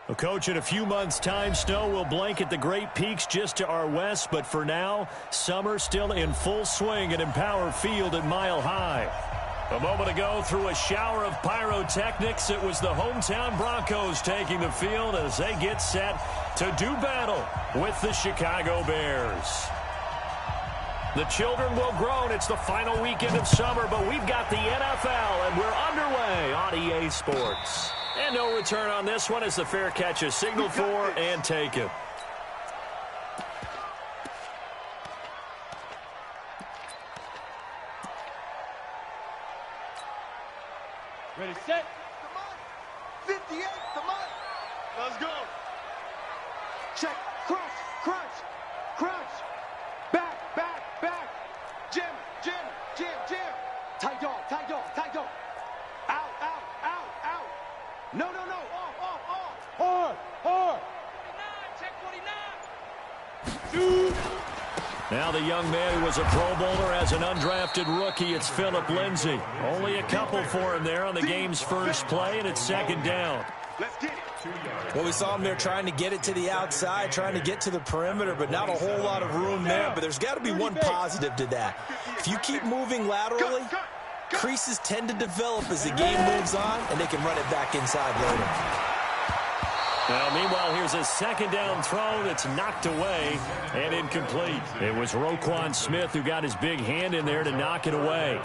Well, Coach, in a few months' time, snow will blanket the Great Peaks just to our west. But for now, summer still in full swing at Empower Field at Mile High. A moment ago, through a shower of pyrotechnics, it was the hometown Broncos taking the field as they get set to do battle with the Chicago Bears. The children will groan. It's the final weekend of summer, but we've got the NFL, and we're underway on EA Sports. And no return on this one as the fair catch is signaled for and taken. Ready, set. 58, come on. Let's go. Check, crunch, crunch, crunch. Back, back, back. Jim, Jim, Jim, Jim. Tight dog, tight dog, tight dog. Out, out, out, out. No, no, no, off, off, off. Hard, hard. 49, check 49. Shoot. Now the young man who was a Pro Bowler as an undrafted rookie, it's Phillip Lindsay. Only a couple for him there on the game's first play, and it's second down. Let's get it. Well, we saw him there trying to get it to the outside, trying to get to the perimeter, but not a whole lot of room there. But there's got to be one positive to that. If you keep moving laterally, creases tend to develop as the game moves on, and they can run it back inside later. Well, meanwhile, here's a second down throw that's knocked away and incomplete. It was Roquan Smith who got his big hand in there to knock it away.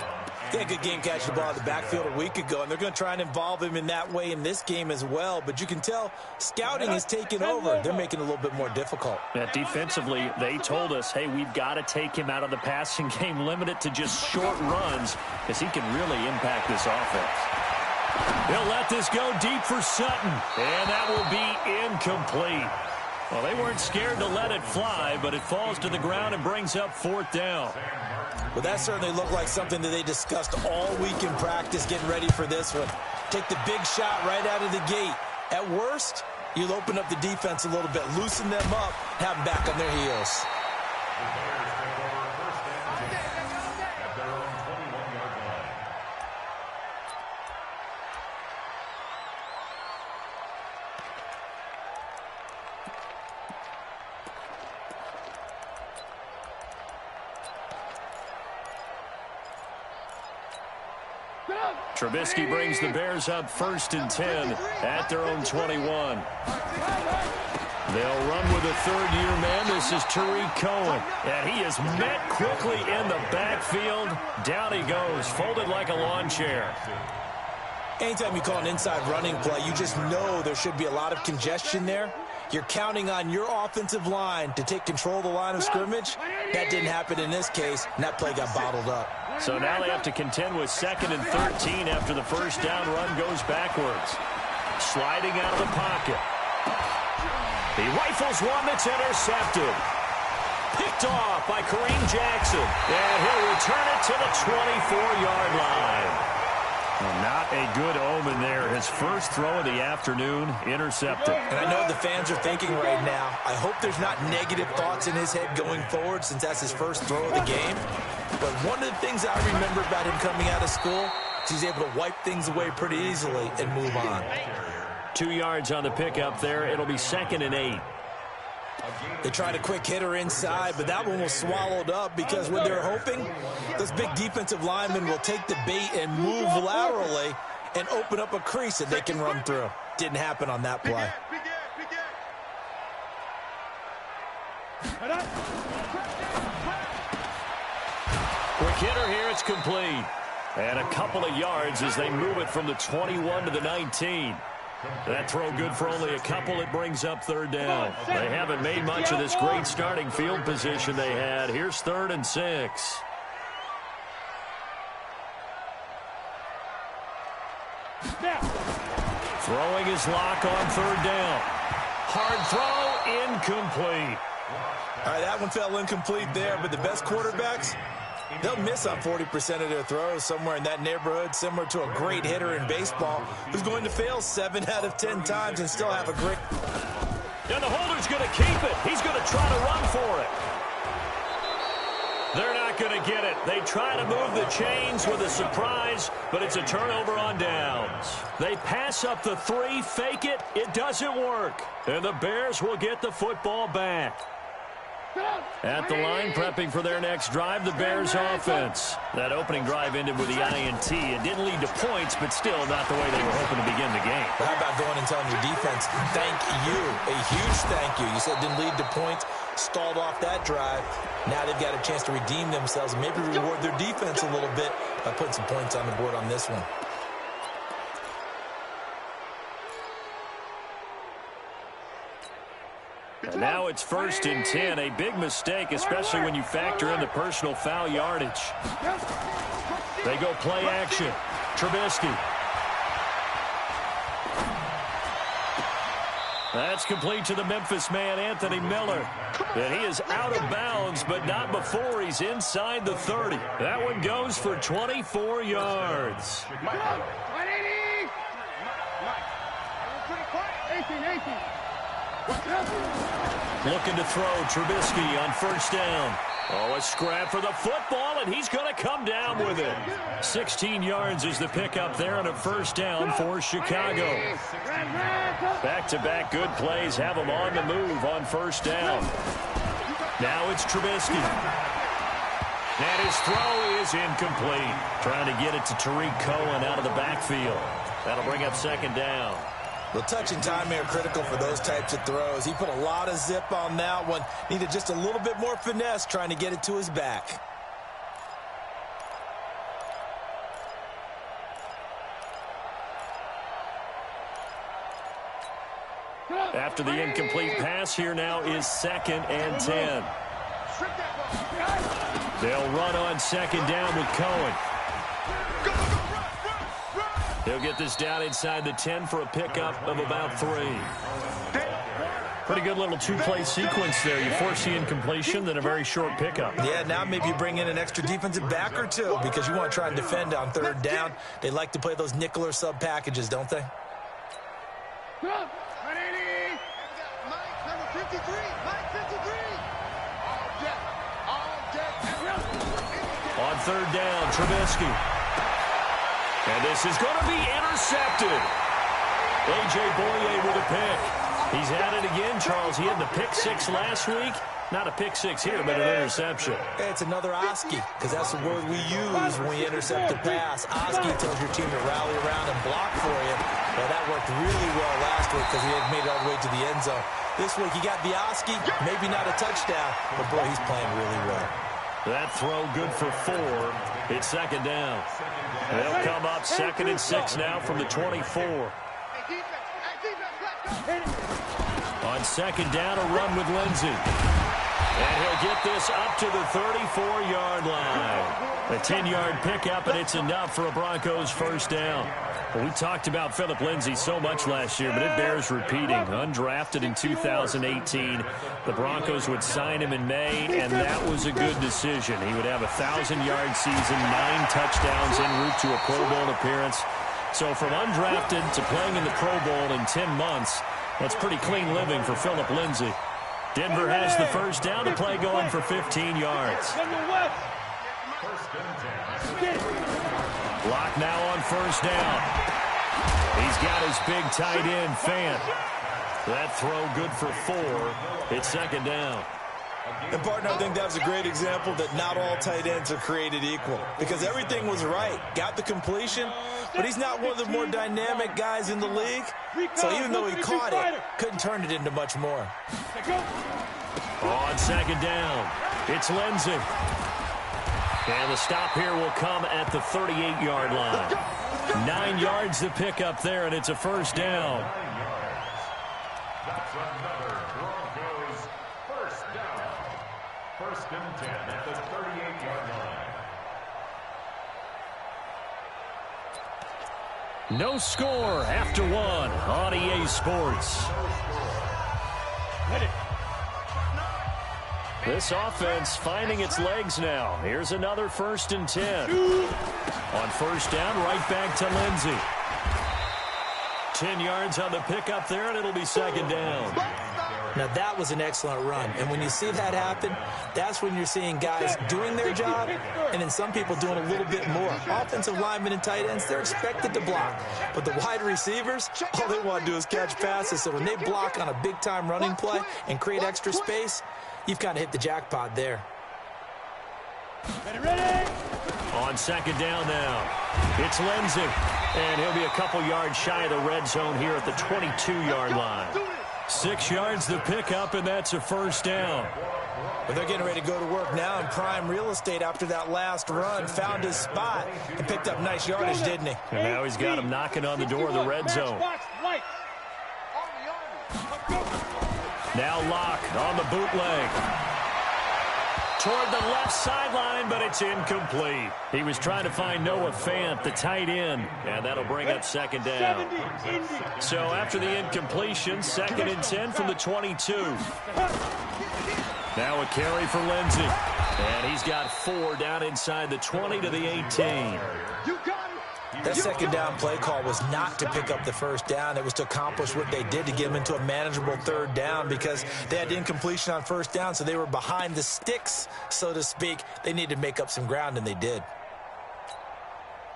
He had a good game catching the ball in the backfield a week ago, and they're going to try and involve him in that way in this game as well. But you can tell scouting is taking over. They're making it a little bit more difficult. Yeah, defensively, they told us, hey, we've got to take him out of the passing game, limit it to just short runs, because he can really impact this offense. He'll let this go deep for Sutton, and that will be incomplete. Well, they weren't scared to let it fly, but it falls to the ground and brings up fourth down. Well, that certainly looked like something that they discussed all week in practice, getting ready for this one. Take the big shot right out of the gate. At worst, you'll open up the defense a little bit, loosen them up, have them back on their heels. Trubisky brings the Bears up 1st and 10 at their own 21. They'll run with a third-year man. This is Tariq Cohen, and he is met quickly in the backfield. Down he goes, folded like a lawn chair. Anytime you call an inside running play, you just know there should be a lot of congestion there. You're counting on your offensive line to take control of the line of scrimmage. That didn't happen in this case, and that play got bottled up. So now they have to contend with 2nd and 13 after the first down run goes backwards. Sliding out of the pocket. He rifles one that's intercepted. Picked off by Kareem Jackson. And he'll return it to the 24-yard line. Well, not a good omen there. His first throw of the afternoon intercepted. And I know what the fans are thinking right now. I hope there's not negative thoughts in his head going forward since that's his first throw of the game. But one of the things I remember about him coming out of school is he's able to wipe things away pretty easily and move on. 2 yards on the pickup there. It'll be 2nd and 8. They tried a quick hitter inside, but that one was swallowed up because what they're hoping, those big defensive linemen will take the bait and move laterally and open up a crease that they can run through. Didn't happen on that play. Quick hitter here, it's complete. And a couple of yards as they move it from the 21 to the 19. That throw good for only a couple. It brings up 3rd down. They haven't made much of this great starting field position they had. Here's 3rd and 6. Throwing his lock on 3rd down. Hard throw, incomplete. All right, that one fell incomplete there, but the best quarterbacks, they'll miss on 40% of their throws, somewhere in that neighborhood, similar to a great hitter in baseball who's going to fail 7 out of 10 times and still have a great... And the holder's going to keep it. He's going to try to run for it. They're not going to get it. They try to move the chains with a surprise, but it's a turnover on downs. Eagles. They pass up the 3, fake it. It doesn't work. And the Bears will get the football back. At the line, prepping for their next drive, the Bears offense. That opening drive ended with the INT. It didn't lead to points, but still not the way they were hoping to begin the game. But how about going and telling your defense, thank you, a huge thank you. You said it didn't lead to points, stalled off that drive. Now they've got a chance to redeem themselves and maybe reward their defense a little bit by putting some points on the board on this one. And now it's 1st and 10, a big mistake, especially when you factor in the personal foul yardage. They go play action. Trubisky. That's complete to the Memphis man, Anthony Miller. And he is out of bounds, but not before he's inside the 30. That one goes for 24 yards. 180! 18. Looking to throw, Trubisky on 1st down. Oh, a scrap for the football, and he's going to come down with it. 16 yards is the pickup there on a 1st down for Chicago. Back-to-back good plays have them on the move on 1st down. Now it's Trubisky. And his throw is incomplete. Trying to get it to Tariq Cohen out of the backfield. That'll bring up 2nd down. Well, touch and timing are critical for those types of throws. He put a lot of zip on that one. Needed just a little bit more finesse trying to get it to his back. After the incomplete pass, here now is 2nd and 10. They'll run on 2nd down with Cohen. He'll get this down inside the 10 for a pickup of about 3. Pretty good little 2-play sequence there. You force the incompletion, then a very short pickup. Yeah, now maybe you bring in an extra defensive back or two because you want to try and defend on 3rd down. They like to play those nickel or sub packages, don't they? 180! Mike, number 53! Mike, 53! All dead. On 3rd down, Trubisky. And this is going to be intercepted. A.J. Boye with a pick. He's at it again, Charles. He had the pick 6 last week. Not a pick 6 here, but an interception. Hey, it's another Oski, because that's the word we use when we intercept a pass. Oski tells your team to rally around and block for you. Well, that worked really well last week because he had made it all the way to the end zone. This week, he got the Oski, maybe not a touchdown, but boy, he's playing really well. That throw good for 4. It's 2nd down. They'll come up 2nd and 6 now from the 24. On 2nd down, a run with Lindsey. And he'll get this up to the 34-yard line. A 10-yard pickup, and it's enough for a Broncos 1st down. Well, we talked about Phillip Lindsay so much last year, but it bears repeating. Undrafted in 2018. The Broncos would sign him in May, and that was a good decision. He would have a 1,000-yard season, 9 touchdowns en route to a Pro Bowl appearance. So from undrafted to playing in the Pro Bowl in 10 months, that's pretty clean living for Phillip Lindsay. Denver has the 1st down, to play going for 15 yards. Lock now on 1st down. He's got his big tight end, Fant. That throw good for 4. It's 2nd down. And, partner, I think that was a great example that not all tight ends are created equal because everything was right. Got the completion, but he's not one of the more dynamic guys in the league. So even though he caught it, couldn't turn it into much more. On 2nd down, it's Lindsey. And the stop here will come at the 38-yard line. 9 yards to pick up there, and it's a 1st down. That's another Broncos 1st down. 1st and 10 at the 38-yard line. No score after 1 on EA Sports. This offense finding its legs now. Here's another 1st and 10. On 1st down, right back to Lindsey. 10 yards on the pickup there, and it'll be 2nd down. Now, that was an excellent run. And when you see that happen, that's when you're seeing guys doing their job and then some people doing a little bit more. Offensive linemen and tight ends, they're expected to block. But the wide receivers, all they want to do is catch passes. So when they block on a big-time running play and create extra space, you've kind of hit the jackpot there. Ready? On second down now, it's Lindsey. And he'll be a couple yards shy of the red zone here at the 22-yard line. 6 yards the pickup, and that's a first down. But they're getting ready to go to work now in prime real estate after that last run. Found his spot and picked up nice yardage, didn't he? And now he's got him knocking on the door of the red zone. Now Locke on the bootleg. Toward the left sideline, but it's incomplete. He was trying to find Noah Fant, the tight end, and that'll bring up second down. So after the incompletion, 2nd and 10 from the 22. Now a carry for Lindsey, and he's got 4 down inside the 20 to the 18. That second down play call was not to pick up the first down. It was to accomplish what they did to get them into a manageable 3rd down because they had incompletion on first down, so they were behind the sticks, so to speak. They needed to make up some ground, and they did.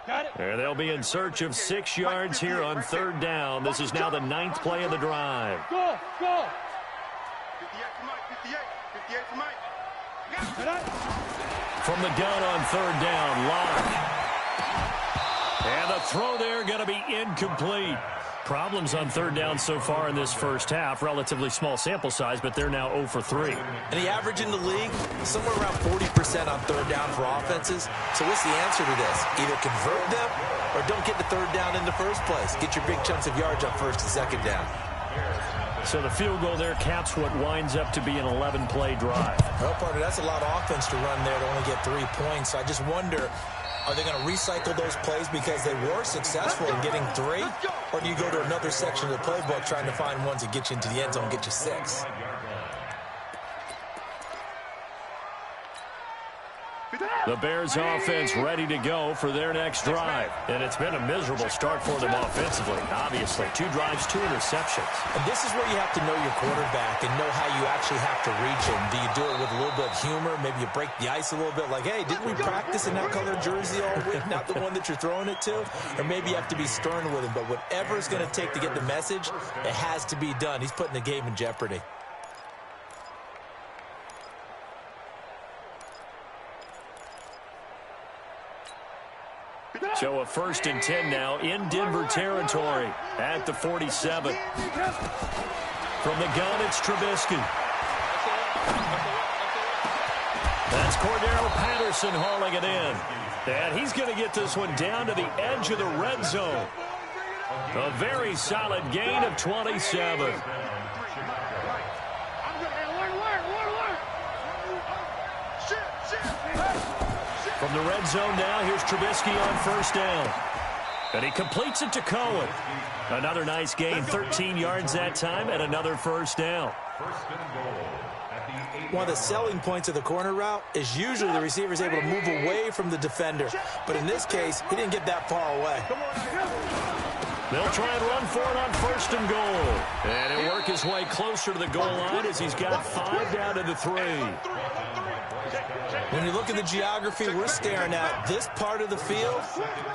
And they'll be in search of 6 yards here on 3rd down. This is now the 9th play of the drive. Go! 58 From the gun on 3rd down, Locke. And the throw there going to be incomplete. Problems on 3rd down so far in this first half. Relatively small sample size, but they're now 0 for 3. And the average in the league, somewhere around 40% on 3rd down for offenses. So what's the answer to this? Either convert them or don't get the 3rd down in the first place. Get your big chunks of yards on 1st and 2nd down. So the field goal there caps what winds up to be an 11-play drive. Well, partner, that's a lot of offense to run there to only get 3 points. So I just wonder, are they going to recycle those plays because they were successful in getting 3? Or do you go to another section of the playbook trying to find ones that get you into the end zone and get you 6? The Bears offense ready to go for their next drive. And it's been a miserable start for them offensively, obviously. 2 drives, 2 interceptions. And this is where you have to know your quarterback and know how you actually have to reach him. Do you do it with a little bit of humor? Maybe you break the ice a little bit like, hey, didn't we practice in that color jersey all week? Not the one that you're throwing it to? Or maybe you have to be stern with him. But whatever it's going to take to get the message, it has to be done. He's putting the game in jeopardy. So a 1st and 10 now in Denver territory at the 47. From the gun, it's Trubisky. That's Cordero Patterson hauling it in. And he's going to get this one down to the edge of the red zone. A very solid gain of 27. From the red zone now, here's Trubisky on 1st down. And he completes it to Cohen. Another nice gain, 13 yards that time, and another 1st down. One of the selling points of the corner route is usually the receiver is able to move away from the defender. But in this case, he didn't get that far away. They'll try and run for it on 1st and goal. And he'll work his way closer to the goal line as he's got 5 down to the 3. When you look at the geography we're staring at, this part of the field,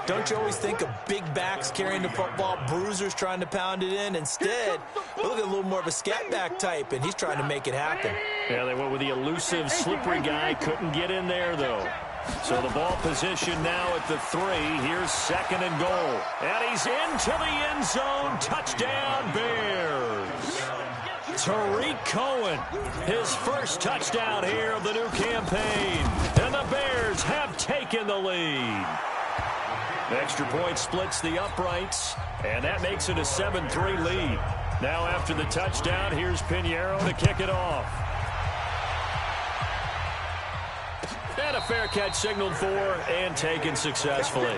don't you always think of big backs carrying the football, bruisers trying to pound it in? Instead, we look at a little more of a scat back type, and he's trying to make it happen. Yeah, they went with the elusive, slippery guy. Couldn't get in there, though. So the ball position now at the 3. Here's 2nd and goal. And he's into the end zone. Touchdown, Bears. Tariq Cohen, his first touchdown here of the new campaign. And the Bears have taken the lead. Extra point splits the uprights, and that makes it a 7-3 lead. Now after the touchdown, here's Pinheiro to kick it off. And a fair catch signaled for and taken successfully.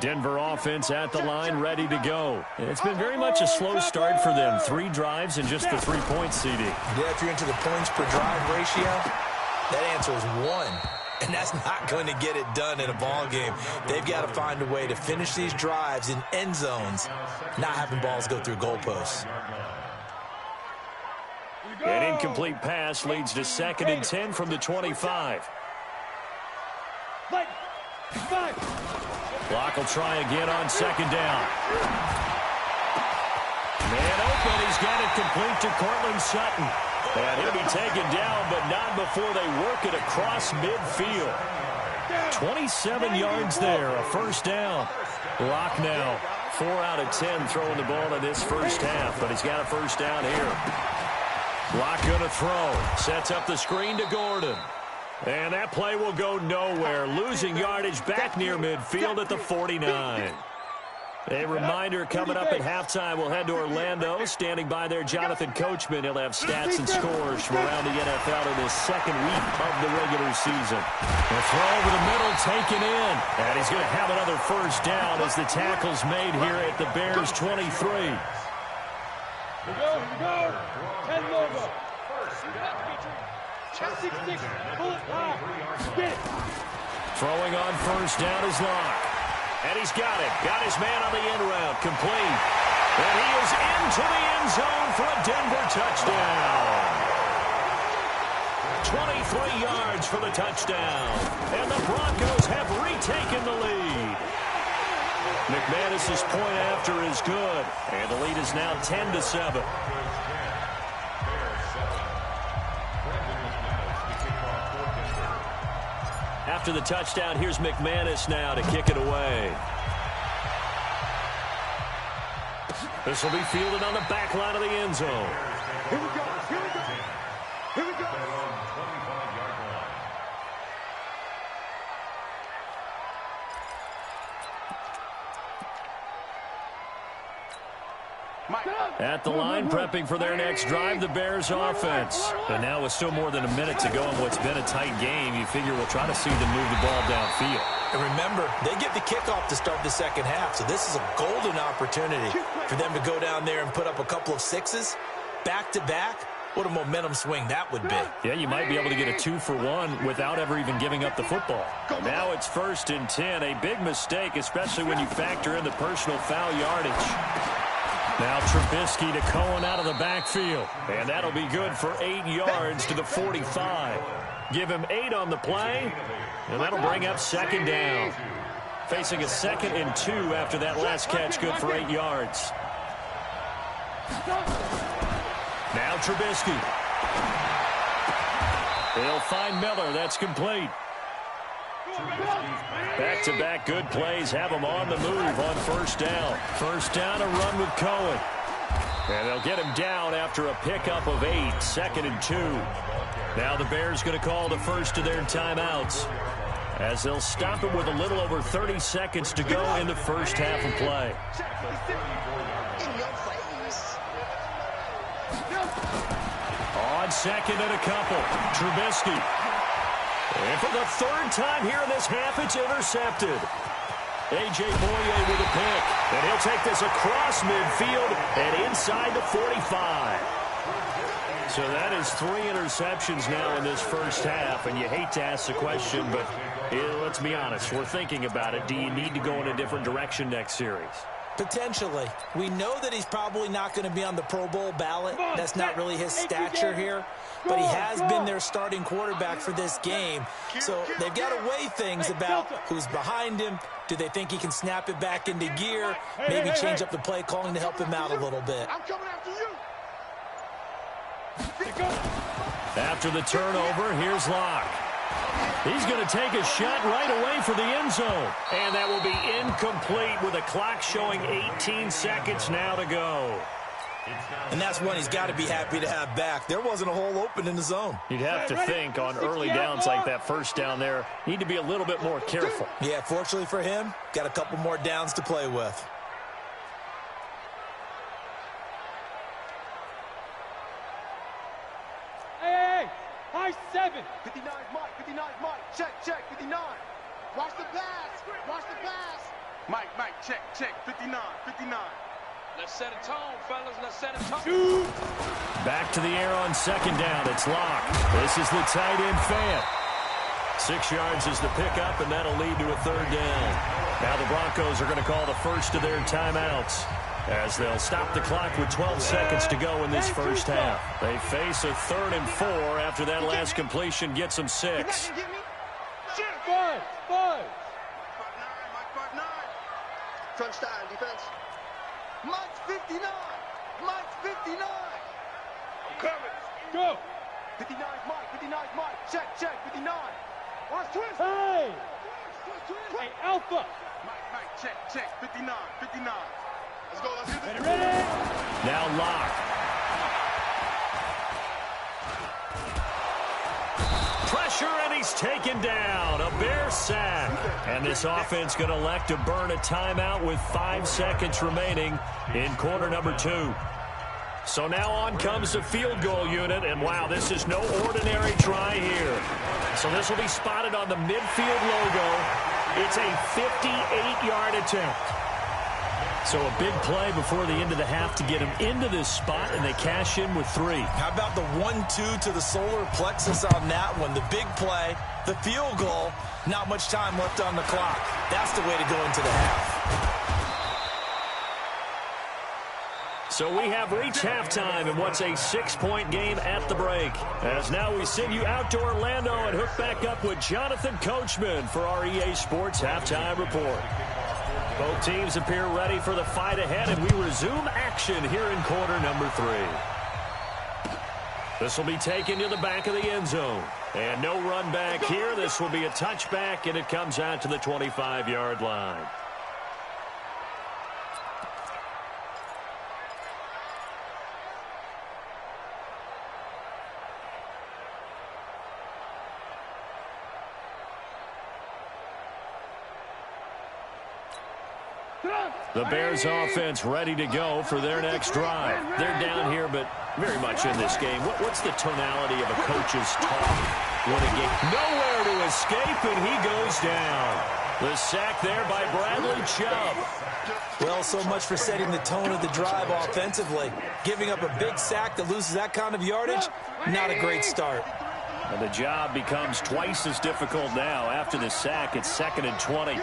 Denver offense at the line, ready to go. It's been very much a slow start for them. 3 drives and just the 3 points, CD. Yeah, if you're into the points per drive ratio, that answer is 1. And that's not going to get it done in a ball game. They've got to find a way to finish these drives in end zones, not having balls go through goalposts. An incomplete pass leads to 2nd and 10 from the 25. Block will try again on 2nd down. Man open, he's got it complete to Cortland Sutton. And he'll be taken down, but not before they work it across midfield. 27 yards there, a 1st down. Locke now, 4 out of 10 throwing the ball in this first half, but he's got a 1st down here. Locke going to throw, sets up the screen to Gordon. And that play will go nowhere, losing yardage back near midfield at the 49. A reminder, coming up at halftime, we'll head to Orlando. Standing by there, Jonathan Coachman. He'll have stats and scores from around the NFL in his 2nd week of the regular season. The throw over the middle taken in. And he's going to have another 1st down as the tackle's made here at the Bears' 23. Here we go. 10 logo. 6, bullet high. Get it. Throwing on 1st down is Locke. And he's got it. Got his man on the in route. Complete. And he is into the end zone for a Denver touchdown. 23 yards for the touchdown. And the Broncos have retaken the lead. McManus's point after is good. And the lead is now 10-7. After the touchdown, here's McManus now to kick it away. This will be fielded on the back line of the end zone. Here we go. Here we go. Here we go. At the line, prepping for their next drive, the Bears offense. And now with still more than a minute to go in what's been a tight game, you figure we'll try to see them move the ball downfield. And remember, they get the kickoff to start the 2nd half, so this is a golden opportunity for them to go down there and put up a couple of 6s back-to-back. What a momentum swing that would be. Yeah, you might be able to get a 2-for-1 without ever even giving up the football. Now it's 1st and 10, a big mistake, especially when you factor in the personal foul yardage. Now Trubisky to Cohen out of the backfield. And that'll be good for 8 yards to the 45. Give him 8 on the play, and that'll bring up 2nd down. Facing a 2nd and 2 after that last catch, good for 8 yards. Now Trubisky. He'll find Miller. That's complete. Back-to-back good plays have them on the move on 1st down. 1st down, a run with Cohen. And they'll get him down after a pickup of 8, 2nd and 2. Now the Bears going to call the first of their timeouts as they'll stop it with a little over 30 seconds to go in the first half of play. On 2nd and a couple, Trubisky. And for the 3rd time here in this half, it's intercepted. A.J. Boye with a pick. And he'll take this across midfield and inside the 45. So that is 3 interceptions now in this first half. And you hate to ask the question, but let's be honest. We're thinking about it. Do you need to go in a different direction next series? Potentially. We know that he's probably not going to be on the Pro Bowl ballot. That's not really his stature here. But he has been their starting quarterback for this game. So they've got to weigh things about who's behind him. Do they think he can snap it back into gear? Maybe change up the play calling to help him out a little bit. I'm coming after you. After the turnover, here's Locke. He's going to take a shot right away for the end zone. And that will be incomplete with the clock showing 18 seconds now to go. And that's one he's got to be happy to have back. There wasn't a hole open in the zone. You'd have to think on early downs like that 1st down there, need to be a little bit more careful. Yeah, fortunately for him, got a couple more downs to play with. Hey, high 7. 59 Mike, 59 Mike. Check, 59. Watch the pass. Mike, check, 59. Let's set a tone, fellas. Let's set a tone. Back to the air on 2nd down. It's Locke. This is the tight end Fant. 6 yards is the pickup, and that'll lead to a third down. Now the Broncos are going to call the first of their timeouts, as they'll stop the clock with 12 seconds to go in this first half. They face a 3rd and 4 after that last completion gets them 6. Five. Front style defense. Mike's 59. Mike's 59. I'm coming. Go. 59's Mike. 59's Mike. Check. 59. Watch twist. Hey. Hey, Alpha. Mike. Check. 59. Let's go. Let's get this. Ready. Now Locke. Pressure, and he's taken down. A Bear sack. And this offense going to elect to burn a timeout with 5 seconds remaining in quarter number 2. So now on comes the field goal unit, and wow, this is no ordinary try here. So this will be spotted on the midfield logo. It's a 58-yard attempt. So a big play before the end of the half to get him into this spot, and they cash in with 3. How about the 1-2 to the solar plexus on that one? The big play, the field goal, not much time left on the clock. That's the way to go into the half. So we have reached halftime in what's a 6-point game at the break. As now we send you out to Orlando and hook back up with Jonathan Coachman for our EA Sports Halftime Report. Both teams appear ready for the fight ahead, and we resume action here in quarter number 3. This will be taken to the back of the end zone. And no run back here. This will be a touchback, and it comes out to the 25-yard line. The Bears offense ready to go for their next drive. They're down here, but very much in this game. What's the tonality of a coach's talk when a game? Nowhere to escape, and he goes down. The sack there by Bradley Chubb. Well, so much for setting the tone of the drive offensively. Giving up a big sack that loses that kind of yardage, not a great start. And the job becomes twice as difficult now. After the sack, it's 2nd and 20.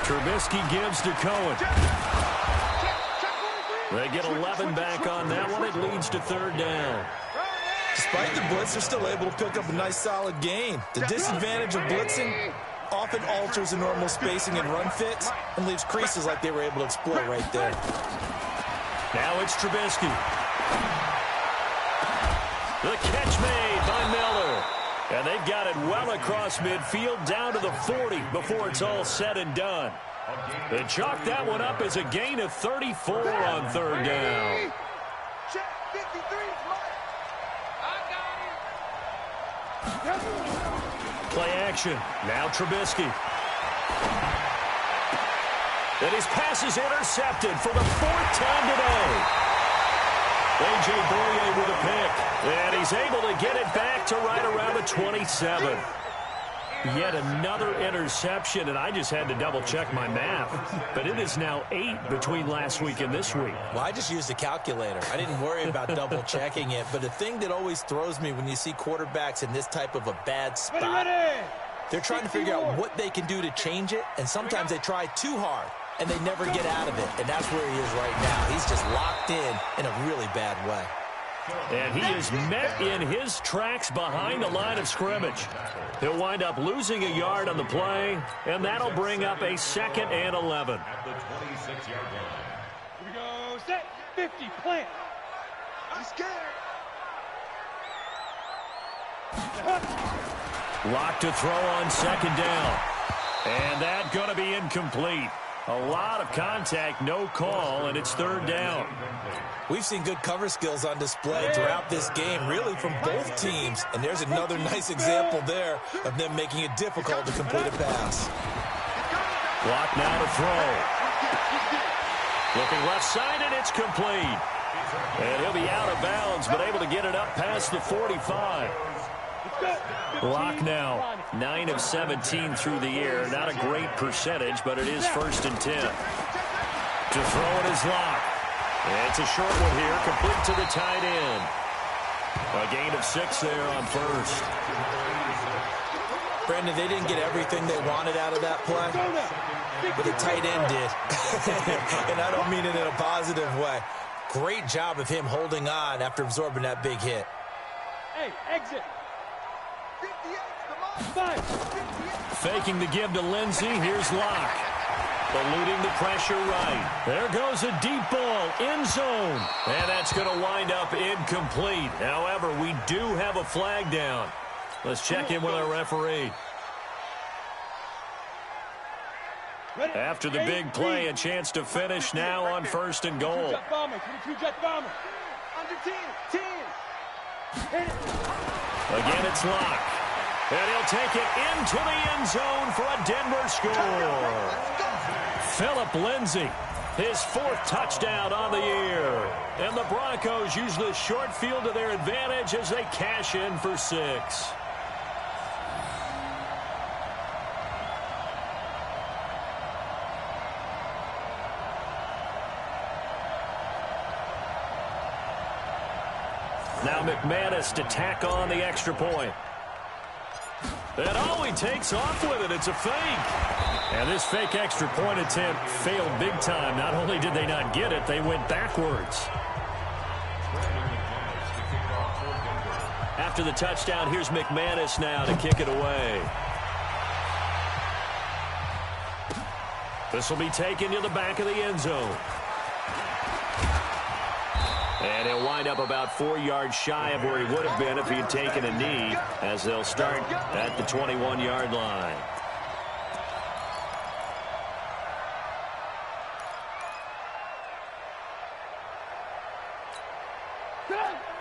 Trubisky gives to Cohen. They get 11 back on that one. It leads to 3rd down. Despite the blitz, they're still able to pick up a nice, solid gain. The disadvantage of blitzing often alters the normal spacing and run fits and leaves creases like they were able to exploit right there. Now it's Trubisky. The catch made by Miller. And they've got it well across midfield down to the 40 before it's all said and done. They chalk that one up as a gain of 34 on 3rd down. Play action. Now Trubisky. And his pass is intercepted for the 4th time today. A.J. Boye with a pick. And he's able to get it back to right around the 27. Yet another interception, and I just had to double-check my math. But it is now 8 between last week and this week. Well, I just used a calculator. I didn't worry about double-checking it. But the thing that always throws me when you see quarterbacks in this type of a bad spot, they're trying to figure out what they can do to change it, and sometimes they try too hard, and they never get out of it. And that's where he is right now. He's just locked in a really bad way. And he is met in his tracks behind the line of scrimmage. He'll wind up losing a yard on the play, and that'll bring up a 2nd and 11. At the 26-yard line. Here we go. Set. 50. Plant. I'm scared. Lock to throw on 2nd down. And that's going to be incomplete. A lot of contact, no call, and it's 3rd down. We've seen good cover skills on display throughout this game, really from both teams. And there's another nice example there of them making it difficult to complete a pass. Lock now to throw. Looking left side, and it's complete. And he'll be out of bounds, but able to get it up past the 45. Lock now, 9 of 17 through the air. Not a great percentage, but it is 1st and 10. To throw it is Lock. It's a short one here, complete to the tight end. A gain of 6 there on 1st. Brandon, they didn't get everything they wanted out of that play, but the tight end did. And I don't mean it in a positive way. Great job of him holding on after absorbing that big hit. Hey, exit. 58, faking the give to Lindsey. Here's Locke. Eluding the pressure right. There goes a deep ball, end zone. And that's going to wind up incomplete. However, we do have a flag down. Let's check in with our referee. After the big play, a chance to finish now on 1st and goal. Again, it's Locke. And he'll take it into the end zone for a Denver score. Phillip Lindsay, his 4th touchdown on the year. And the Broncos use the short field to their advantage as they cash in for 6. Now McManus to tack on the extra point. And oh, he takes off with it. It's a fake. And this fake extra point attempt failed big time. Not only did they not get it, they went backwards. After the touchdown, here's McManus now to kick it away. This will be taken to the back of the end zone. And he'll wind up about 4 yards shy of where he would have been if he had taken a knee, as they'll start at the 21-yard line.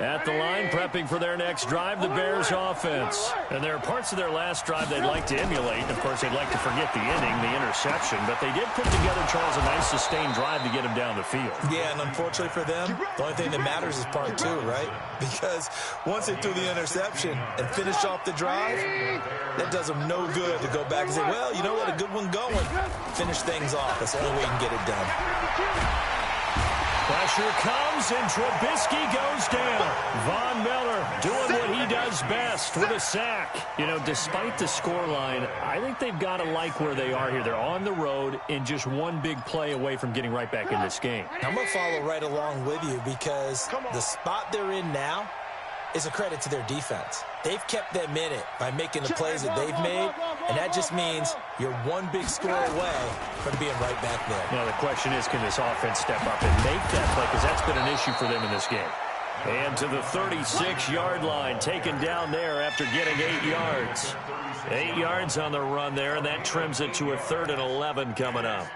At the line, prepping for their next drive, the Bears offense. And there are parts of their last drive they'd like to emulate. Of course, they'd like to forget the inning, the interception. But they did put together, Charles, a nice sustained drive to get him down the field. Yeah, and unfortunately for them, the only thing that matters is part 2, right? Because once they threw the interception and finished off the drive, that does them no good to go back and say, well, you know what, a good one going. Finish things off. That's the only way you can get it done. Pressure comes, and Trubisky goes down. Von Miller doing what he does best with a sack. You know, despite the scoreline, I think they've got to like where they are here. They're on the road and just one big play away from getting right back in this game. I'm going to follow right along with you because the spot they're in now is a credit to their defense. They've kept them in it by making the plays that they've made, and that just means you're one big score away from being right back there. Now, the question is, can this offense step up and make that play? Because that's been an issue for them in this game. And to the 36-yard line, taken down there after getting 8 yards. 8 yards on the run there, and that trims it to a 3rd and 11 coming up.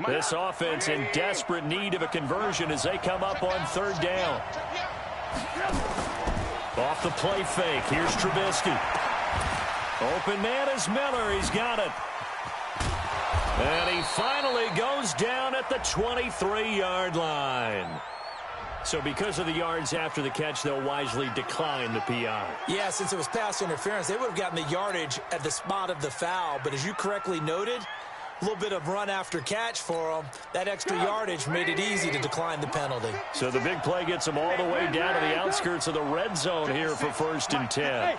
This offense in desperate need of a conversion as they come up on 3rd down. Off the play fake. Here's Trubisky. Open man is Miller. He's got it. And he finally goes down at the 23-yard line. So because of the yards after the catch, they'll wisely decline the PI. Yeah, since it was pass interference, they would have gotten the yardage at the spot of the foul. But as you correctly noted, a little bit of run after catch for them. That extra yardage made it easy to decline the penalty. So the big play gets them all the way down to the outskirts of the red zone here for 1st and 10.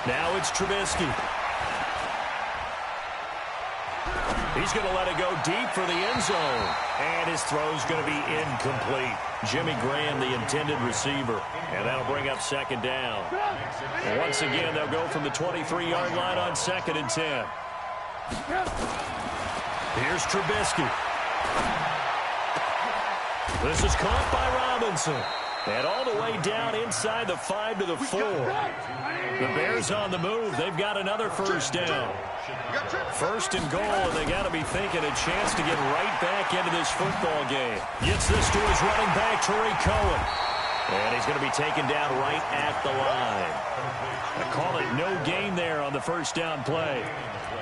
Now it's Trubisky. He's going to let it go deep for the end zone. And his throw's going to be incomplete. Jimmy Graham, the intended receiver. And that'll bring up 2nd down. And once again, they'll go from the 23-yard line on 2nd and 10. Here's Trubisky. This is caught by Robinson. And all the way down inside the 5 to the 4. The Bears on the move. They've got another 1st down. 1st and goal, and they got to be thinking a chance to get right back into this football game. Gets this to his running back, Tariq Cohen. And he's going to be taken down right at the line. I call it no gain there on the 1st down play.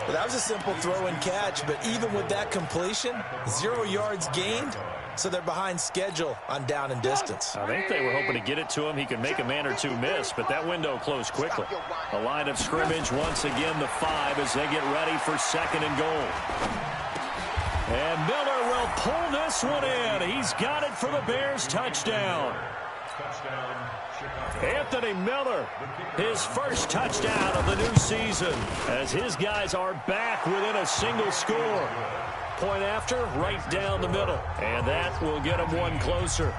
Well, that was a simple throw and catch, but even with that completion, 0 yards gained, So they're behind schedule on down and distance. I think they were hoping to get it to him. He could make a man or two miss, but that window closed quickly. The line of scrimmage once again the 5 as they get ready for 2nd and goal. And Miller will pull this one in. He's got it for the Bears. Touchdown. Anthony Miller, his first touchdown of the new season, as his guys are back within a single score. Point after, right down the middle. And that will get him one closer.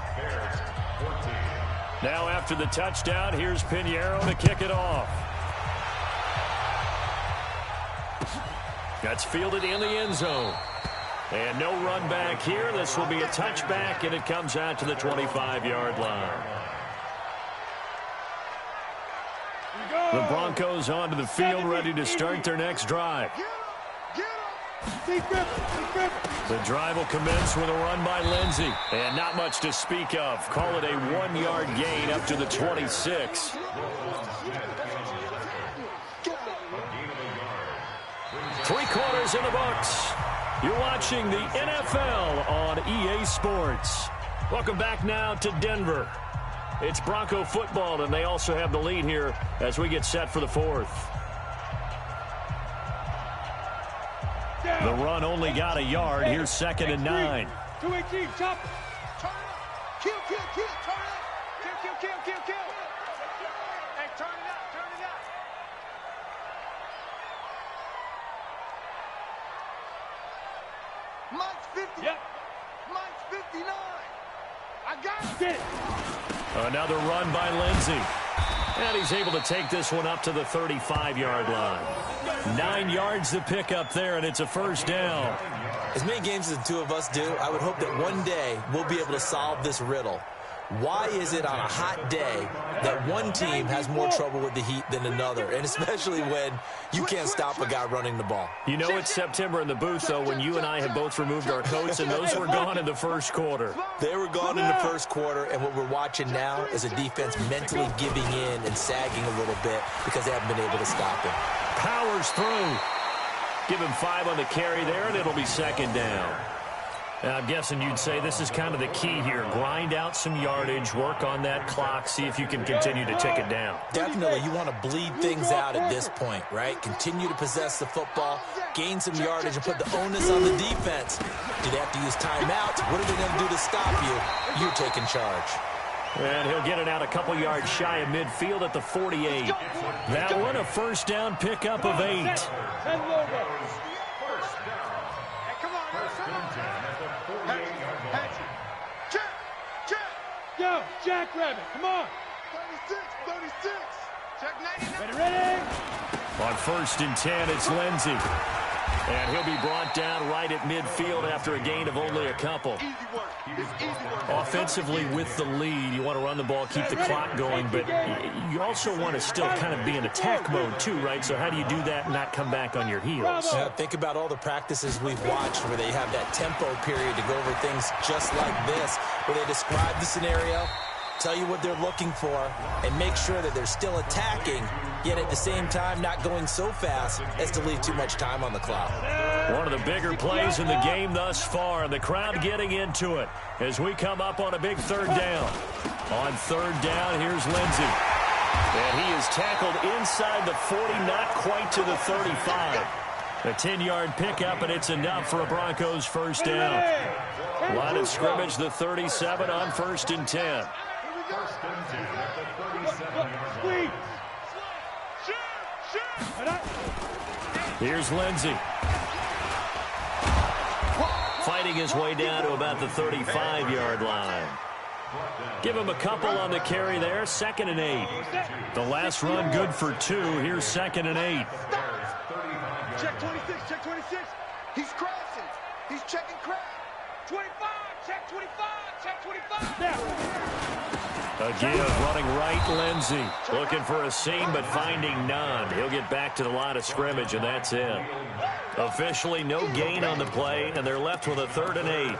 Now after the touchdown, here's Pinheiro to kick it off. That's fielded in the end zone. And no run back here. This will be a touchback, and it comes out to the 25-yard line. The Broncos onto the field, ready to start their next drive. The drive will commence with a run by Lindsey. And not much to speak of. Call it a 1-yard gain up to the 26. 3 quarters in the books. You're watching the NFL on EA Sports. Welcome back now to Denver. It's Bronco football, and they also have the lead here as we get set for the 4th. The run only got a yard. Here's 2nd and 9. 218, chop. Turn it up. Kill, turn it. Kill. Hey, turn it up. Mike's 50. Yep. Mike's 59. I got it. Another run by Lindsey. And he's able to take this one up to the 35-yard line. 9 yards to pick up there, and it's a first down. As many games as the two of us do, I would hope that one day we'll be able to solve this riddle. Why is it on a hot day that one team has more trouble with the heat than another, and especially when you can't stop a guy running the ball? You know it's September in the booth, though, when you and I have both removed our coats, and those were gone in the first quarter. They were gone in the first quarter, and what we're watching now is a defense mentally giving in and sagging a little bit because they haven't been able to stop him. Powers through. Give him 5 on the carry there, and it'll be 2nd down. And I'm guessing you'd say this is kind of the key here. Grind out some yardage, work on that clock, see if you can continue to tick it down. Definitely, you want to bleed things out at this point, right? Continue to possess the football, gain some yardage, and put the onus on the defense. Do they have to use timeouts? What are they going to do to stop you? You're taking charge. And he'll get it out a couple yards shy of midfield at the 48. That one, a first down pickup of 8. Go, Jackrabbit, come on. 36. Check 99. Ready. On 1st and 10, it's Lindsey. And he'll be brought down right at midfield after a gain of only a couple. Easy work. It's easy work. Offensively with the lead, you want to run the ball, keep the clock going, but you also want to still kind of be in attack mode too, right? So how do you do that and not come back on your heels? Yeah, think about all the practices we've watched where they have that tempo period to go over things just like this, where they describe the scenario, tell you what they're looking for, and make sure that they're still attacking, yet at the same time not going so fast as to leave too much time on the clock. One of the bigger plays in the game thus far, and the crowd getting into it as we come up on a big 3rd down. On 3rd down, here's Lindsey. And he is tackled inside the 40, not quite to the 35. A 10-yard pickup, and it's enough for a Broncos first down. Line of scrimmage, the 37 on 1st and 10. First and 10 at the 37-yard line. Here's Lindsey. Fighting his way down to about the 35-yard line. Give him a couple on the carry there. 2nd and 8. The last run good for 2. Here's 2nd and 8. Check 26. He's crossing. He's checking crack. 25, check 25, check 25. Now. Again, running right, Lindsey. Looking for a seam, but finding none. He'll get back to the line of scrimmage, and that's it. Officially no gain on the play, and they're left with a 3rd and 8.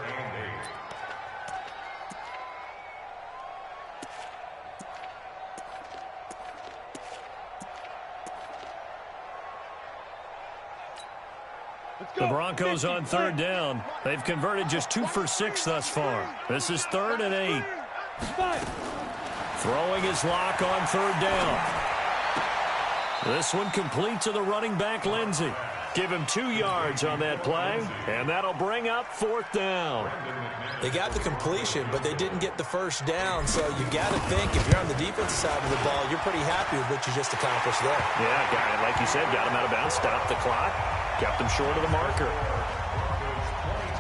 The Broncos on third down. They've converted just 2 for 6 thus far. This is 3rd and 8. Throwing his lock on third down. This one complete to the running back, Lindsey. Give him 2 yards on that play, and that'll bring up 4th down. They got the completion, but they didn't get the first down, so you got to think if you're on the defensive side of the ball, you're pretty happy with what you just accomplished there. Yeah, like you said, got him out of bounds, stopped the clock, kept him short of the marker.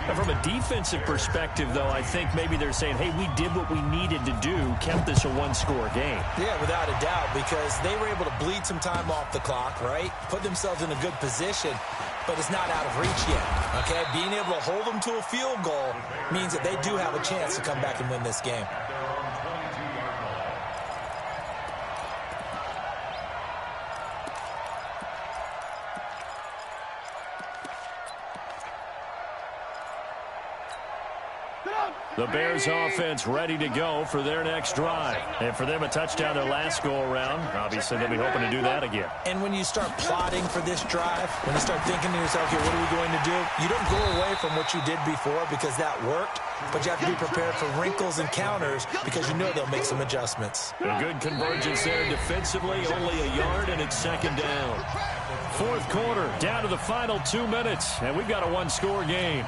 Now, from a defensive perspective, though, I think maybe they're saying, hey, we did what we needed to do, kept this a one-score game. Yeah, without a doubt, because they were able to bleed some time off the clock, right? Put themselves in a good position, but it's not out of reach yet, okay? Being able to hold them to a field goal means that they do have a chance to come back and win this game. The Bears offense ready to go for their next drive. And for them, a touchdown their last go-around. Obviously, they'll be hoping to do that again. And when you start plotting for this drive, when you start thinking to yourself, okay, what are we going to do? You don't go away from what you did before because that worked, but you have to be prepared for wrinkles and counters because you know they'll make some adjustments. A good convergence there defensively, only a yard, and it's 2nd down. 4th quarter, down to the final 2 minutes, and we've got a one-score game.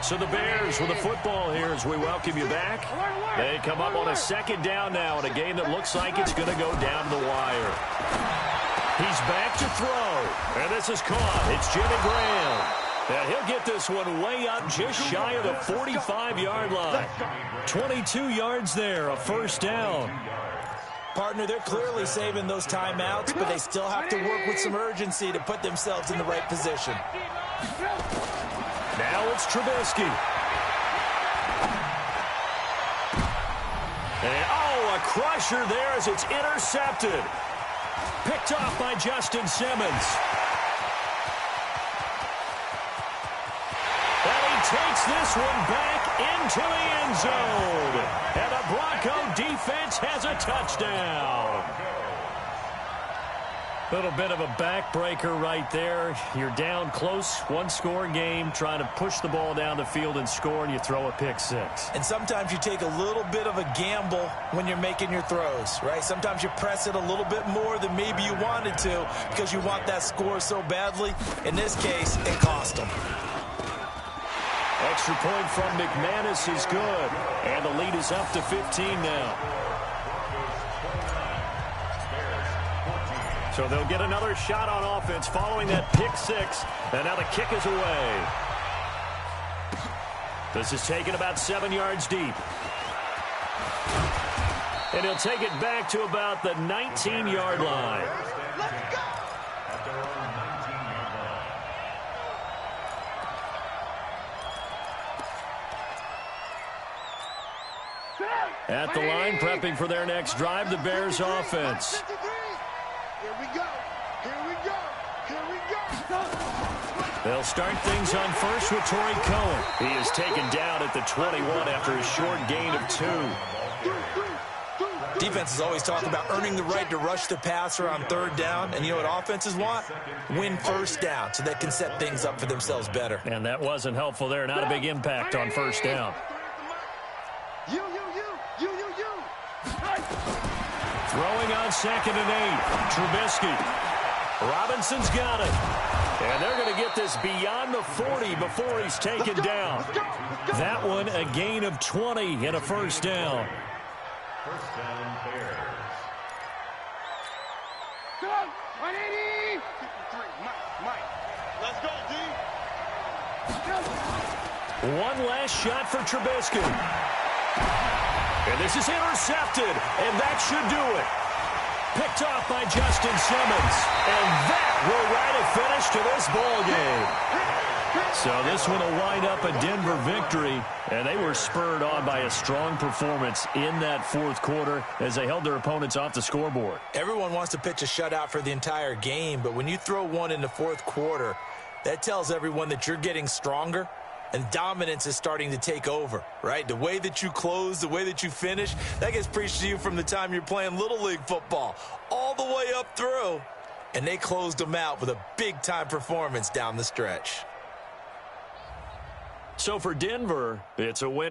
So the Bears with the football here as we welcome you back. They come up on a 2nd down now in a game that looks like it's going to go down to the wire. He's back to throw, and this is caught. It's Jimmy Graham. And he'll get this one way up just shy of the 45-yard line. 22 yards there, a 1st down. Partner, they're clearly saving those timeouts, but they still have to work with some urgency to put themselves in the right position. Now it's Trubisky. And, a crusher there as it's intercepted. Picked off by Justin Simmons. And he takes this one back into the end zone. And the Bronco defense has a touchdown. Little bit of a backbreaker right there. You're down close, one-score game, trying to push the ball down the field and score, and you throw a pick six. And sometimes you take a little bit of a gamble when you're making your throws, right? Sometimes you press it a little bit more than maybe you wanted to because you want that score so badly. In this case, it cost them. Extra point from McManus is good, and the lead is up to 15 now. So they'll get another shot on offense following that pick six. And now the kick is away. This is taken about 7 yards deep. And he'll take it back to about the 19-yard line. Let's go! At the line, prepping for their next drive, the Bears offense. Here we go. Here we go. Here we go. They'll start things on first with Torrey Cohen. He is taken down at the 21 after a short gain of 2. Defenses always talk about earning the right to rush the passer on third down. And you know what offenses want? Win first down so they can set things up for themselves better. And that wasn't helpful there. Not a big impact on first down. You. Throwing on 2nd and 8. Trubisky. Robinson's got it. And they're going to get this beyond the 40 before he's taken down. That one a gain of 20 and a first down. First down, Bears. Go! 180! Mike. Let's go, D. One last shot for Trubisky. And this is intercepted, and that should do it. Picked off by Justin Simmons. And that will write a finish to this ball game. So this one will wind up a Denver victory, and they were spurred on by a strong performance in that fourth quarter as they held their opponents off the scoreboard. Everyone wants to pitch a shutout for the entire game, but when you throw one in the fourth quarter, that tells everyone that you're getting stronger. And dominance is starting to take over, right? The way that you close, the way that you finish, that gets preached to you from the time you're playing Little League football all the way up through. and they closed them out with a big-time performance down the stretch. So for Denver, it's a win.